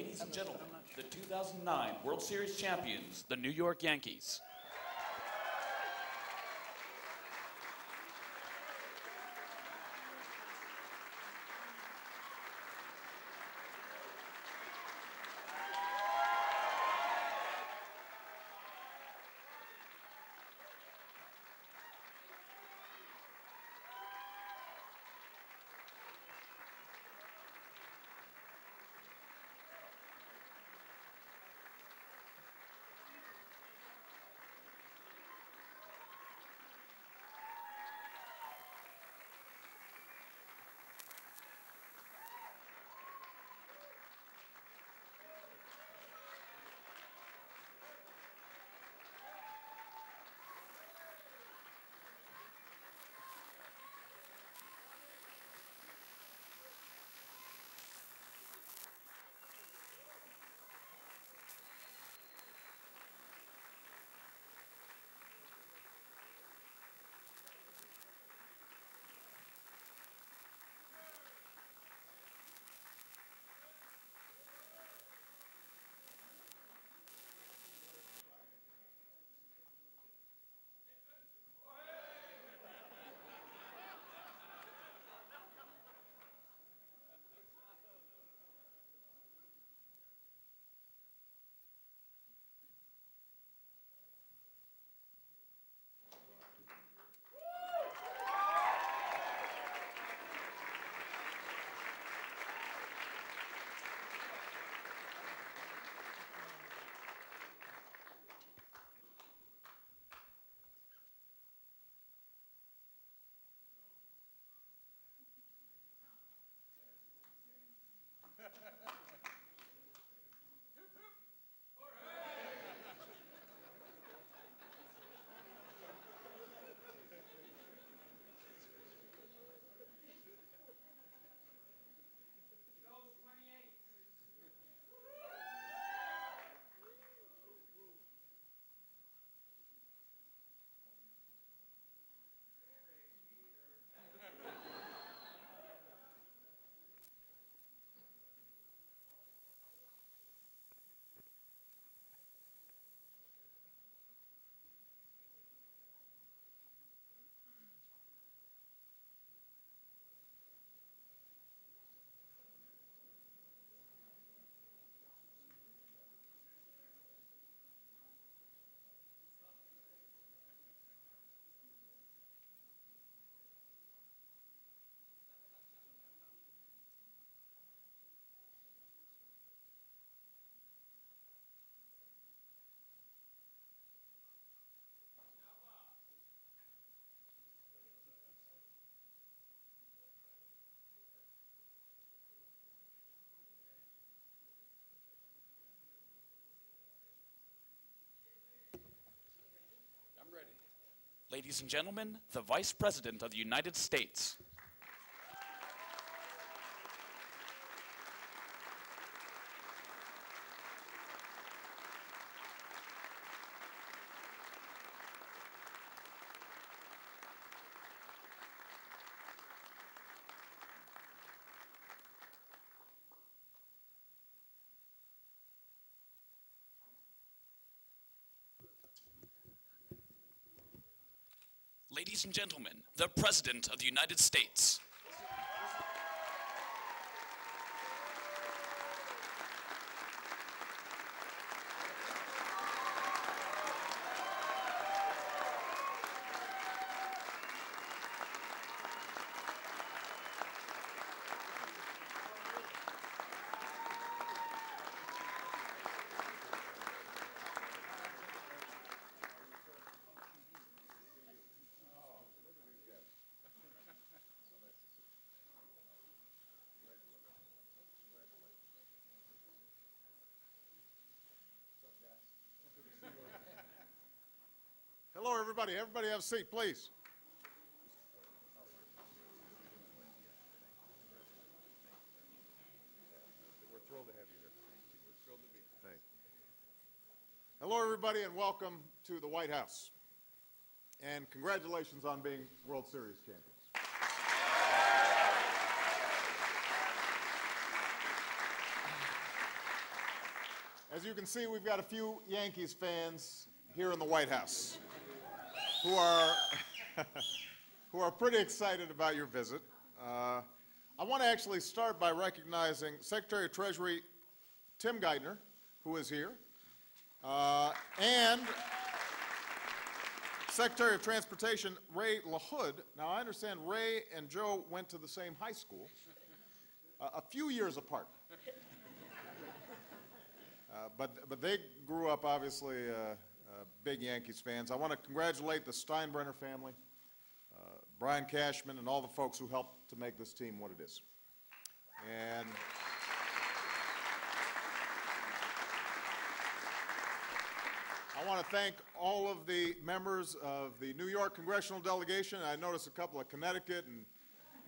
Ladies and gentlemen, the 2009 World Series champions, the New York Yankees. Ladies and gentlemen, the Vice President of the United States. Ladies and gentlemen, the President of the United States. Hello, everybody. Everybody have a seat, please. We're thrilled to have you here. Thank you. We're thrilled to be here. Thank you. Hello, everybody, and welcome to the White House. And congratulations on being World Series champions. As you can see, we've got a few Yankees fans here in the White House who are, who are pretty excited about your visit. I want to actually start by recognizing Secretary of Treasury Tim Geithner, who is here, and Secretary of Transportation Ray LaHood. Now, I understand Ray and Joe went to the same high school, a few years apart. But they grew up, obviously, big Yankees fans. I want to congratulate the Steinbrenner family, Brian Cashman, and all the folks who helped to make this team what it is. And I want to thank all of the members of the New York congressional delegation. I noticed a couple of Connecticut and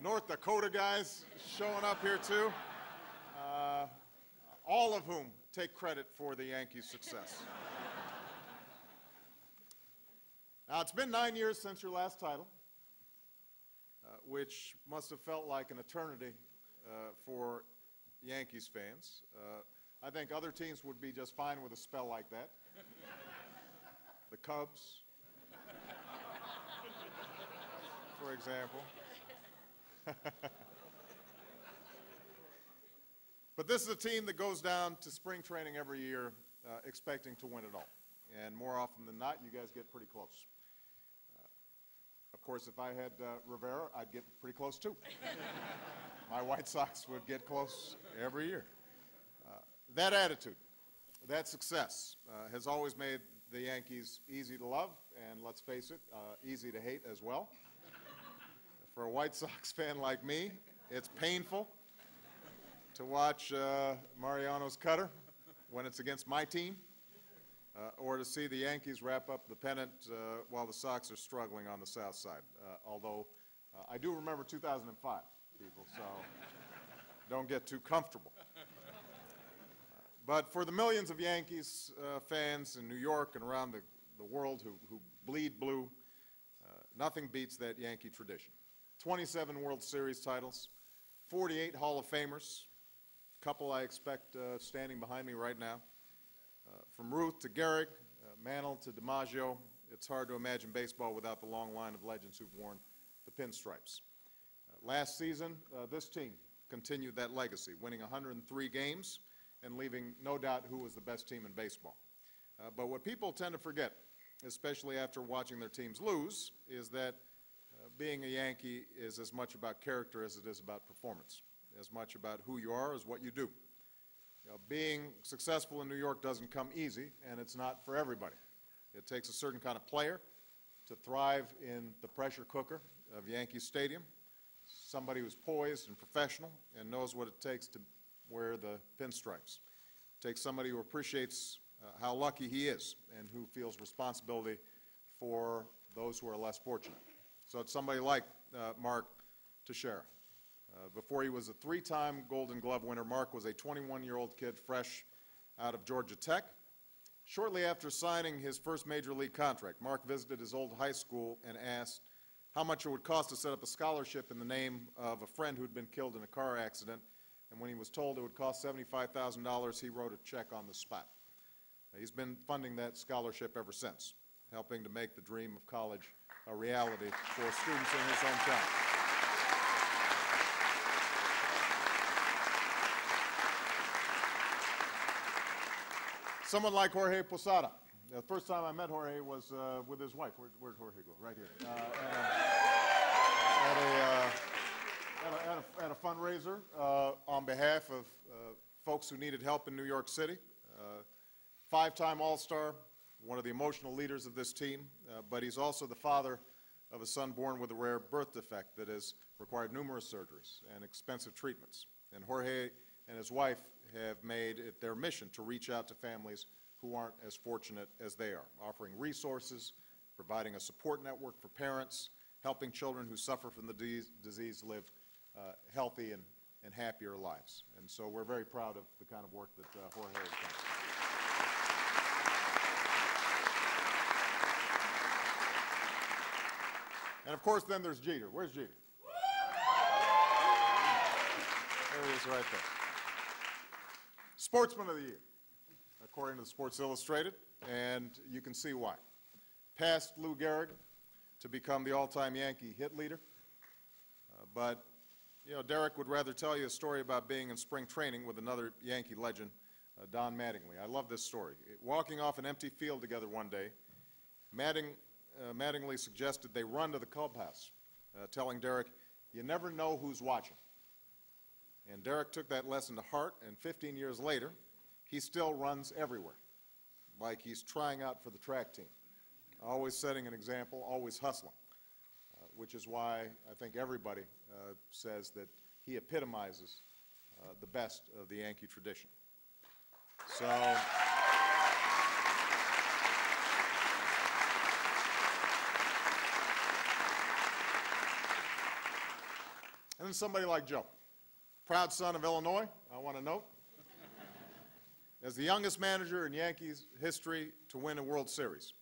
North Dakota guys showing up here too, all of whom take credit for the Yankees' success. Now, it's been 9 years since your last title, which must have felt like an eternity for Yankees fans. I think other teams would be just fine with a spell like that. The Cubs, for example. But this is a team that goes down to spring training every year expecting to win it all. And more often than not, you guys get pretty close. Of course, if I had Rivera, I'd get pretty close too. My White Sox would get close every year. That attitude, that success has always made the Yankees easy to love, and let's face it, easy to hate as well. For a White Sox fan like me, it's painful to watch Mariano's cutter when it's against my team, or to see the Yankees wrap up the pennant while the Sox are struggling on the south side. Although I do remember 2005, people, so don't get too comfortable. But for the millions of Yankees fans in New York and around the world who bleed blue, nothing beats that Yankee tradition. 27 World Series titles, 48 Hall of Famers, a couple I expect standing behind me right now. From Ruth to Gehrig, Mantle to DiMaggio, it's hard to imagine baseball without the long line of legends who've worn the pinstripes. Last season, this team continued that legacy, winning 103 games and leaving no doubt who was the best team in baseball. But what people tend to forget, especially after watching their teams lose, is that being a Yankee is as much about character as it is about performance, as much about who you are as what you do. You know, being successful in New York doesn't come easy, and it's not for everybody. It takes a certain kind of player to thrive in the pressure cooker of Yankee Stadium, somebody who's poised and professional and knows what it takes to wear the pinstripes. It takes somebody who appreciates how lucky he is and who feels responsibility for those who are less fortunate. So it's somebody like Mark Teixeira. Before he was a three-time Golden Glove winner, Mark was a 21-year-old kid fresh out of Georgia Tech. Shortly after signing his first major league contract, Mark visited his old high school and asked how much it would cost to set up a scholarship in the name of a friend who'd been killed in a car accident. And when he was told it would cost $75,000, he wrote a check on the spot. He's been funding that scholarship ever since, helping to make the dream of college a reality for students in his hometown. Someone like Jorge Posada. The first time I met Jorge was with his wife. Where'd Jorge go? Right here. At a fundraiser on behalf of folks who needed help in New York City. Five-time All-Star, one of the emotional leaders of this team, but he's also the father of a son born with a rare birth defect that has required numerous surgeries and expensive treatments. And Jorge and his wife have made it their mission to reach out to families who aren't as fortunate as they are, offering resources, providing a support network for parents, helping children who suffer from the disease live healthy and happier lives. And so we're very proud of the kind of work that Jorge has done. And of course, then there's Jeter. Where's Jeter? There he is right there. Sportsman of the Year. according to Sports Illustrated, and you can see why. Passed Lou Gehrig to become the all-time Yankee hit leader, but you know, Derek would rather tell you a story about being in spring training with another Yankee legend, Don Mattingly. I love this story. Walking off an empty field together one day, Mattingly suggested they run to the clubhouse, telling Derek, "You never know who's watching." And Derek took that lesson to heart, and 15 years later, he still runs everywhere, like he's trying out for the track team, always setting an example, always hustling, which is why I think everybody says that he epitomizes the best of the Yankee tradition. So, and then somebody like Joe, proud son of Illinois, I want to note, as the youngest manager in Yankees history to win a World Series.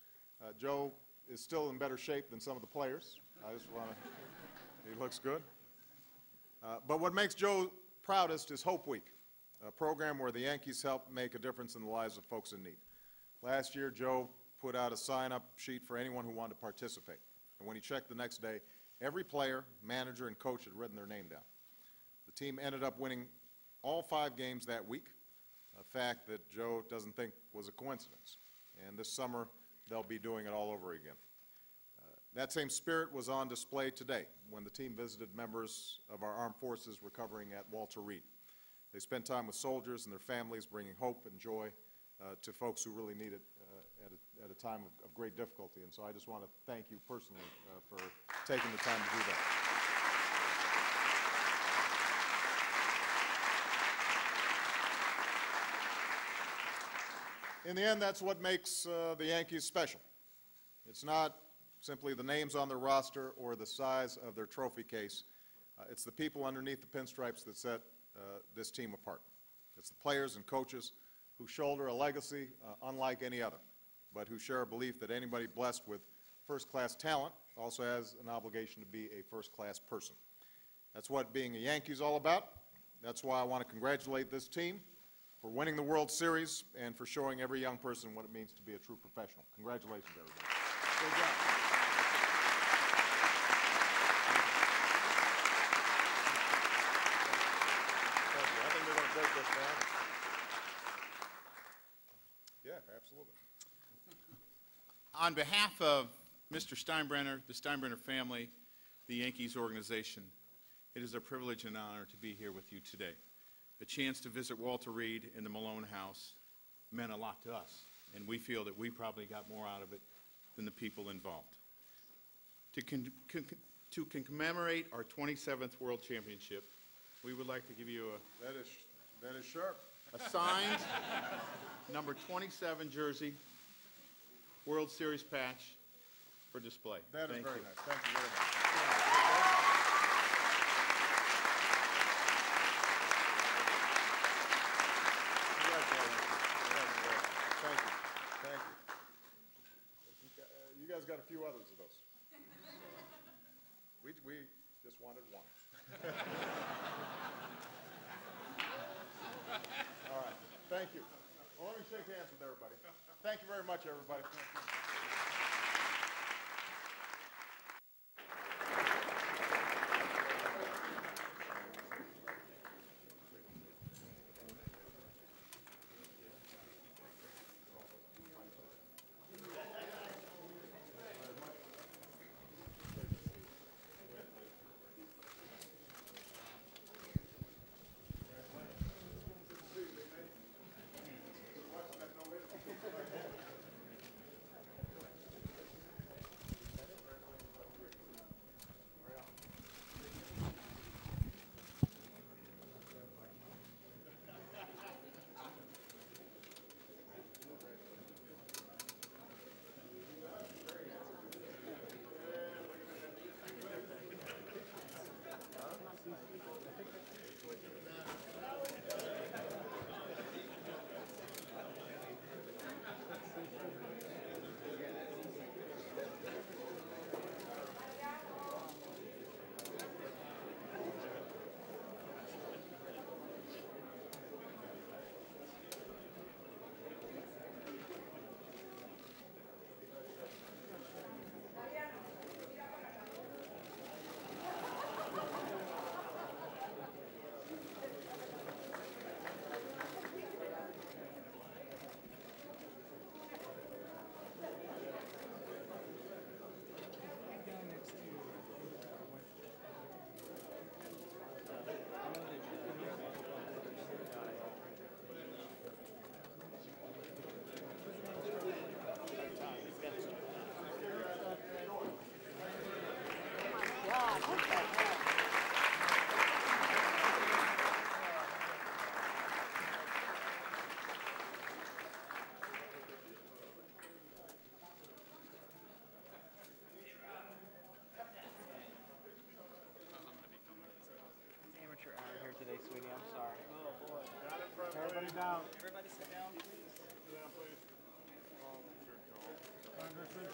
Joe is still in better shape than some of the players. I just want to, he looks good. But what makes Joe proudest is Hope Week, a program where the Yankees help make a difference in the lives of folks in need. Last year, Joe put out a sign-up sheet for anyone who wanted to participate. And when he checked the next day, every player, manager, and coach had written their name down. The team ended up winning all 5 games that week, a fact that Joe doesn't think was a coincidence. And this summer, they'll be doing it all over again. That same spirit was on display today when the team visited members of our armed forces recovering at Walter Reed. They spent time with soldiers and their families, bringing hope and joy to folks who really need it at a time of great difficulty. And so I just want to thank you personally for taking the time to do that. In the end, that's what makes the Yankees special. It's not simply the names on their roster or the size of their trophy case. It's the people underneath the pinstripes that set this team apart. It's the players and coaches who shoulder a legacy unlike any other, but who share a belief that anybody blessed with first-class talent also has an obligation to be a first-class person. That's what being a Yankee is all about. That's why I want to congratulate this team for winning the World Series and for showing every young person what it means to be a true professional. Congratulations, everybody. Good job. I think they're going to break this down. Yeah, absolutely. On behalf of Mr. Steinbrenner, the Steinbrenner family, the Yankees organization, it is a privilege and honor to be here with you today. The chance to visit Walter Reed in the Malone House meant a lot to us, and we feel that we probably got more out of it than the people involved. To commemorate our 27th World Championship, we would like to give you That is sharp. a signed number 27 jersey, World Series patch for display. That is Thank very you. nice. Thank you very much. Thank you. Thank you. You guys got a few others of those. We just wanted one. All right. Thank you. Well, let me shake hands with everybody. Thank you very much, everybody. down. Everybody sit down, please. Sit down, please. Congressman.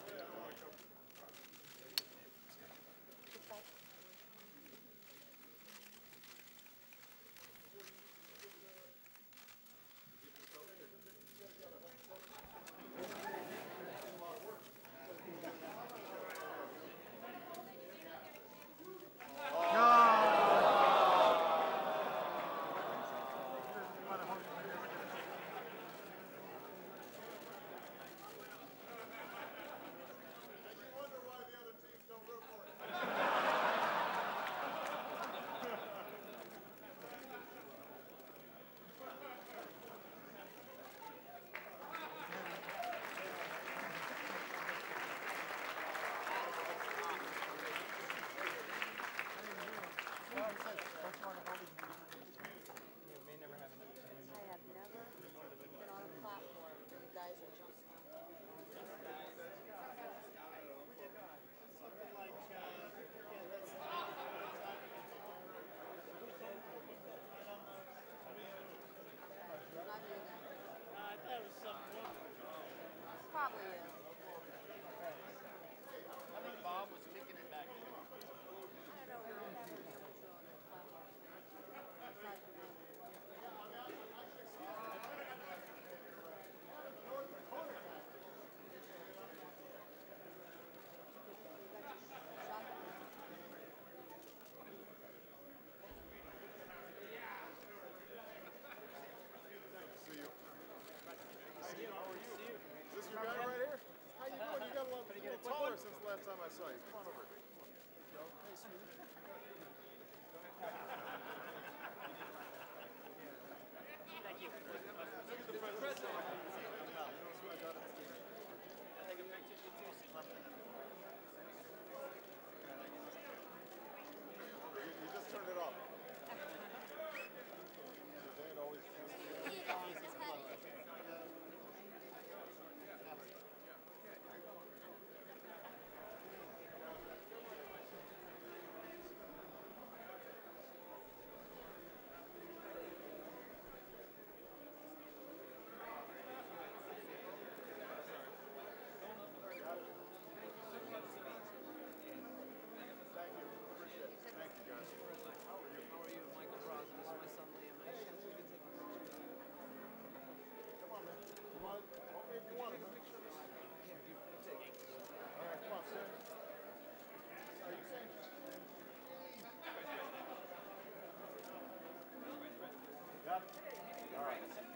Wonder why the other teams don't root for you. I have never been on a platform where you guys are just. Not doing that. I thought it was something. Probably is. I think Bob was kicking it back there. I don't know. We've never been able to on the platform. Aside from that. See you. How are you? Is this your guy right here? How you doing? You got a little taller since the last time I saw you. Come on over. Thank you. Look at the president. I take a picture of you too, see left in the You just turned it off. Dan always All right.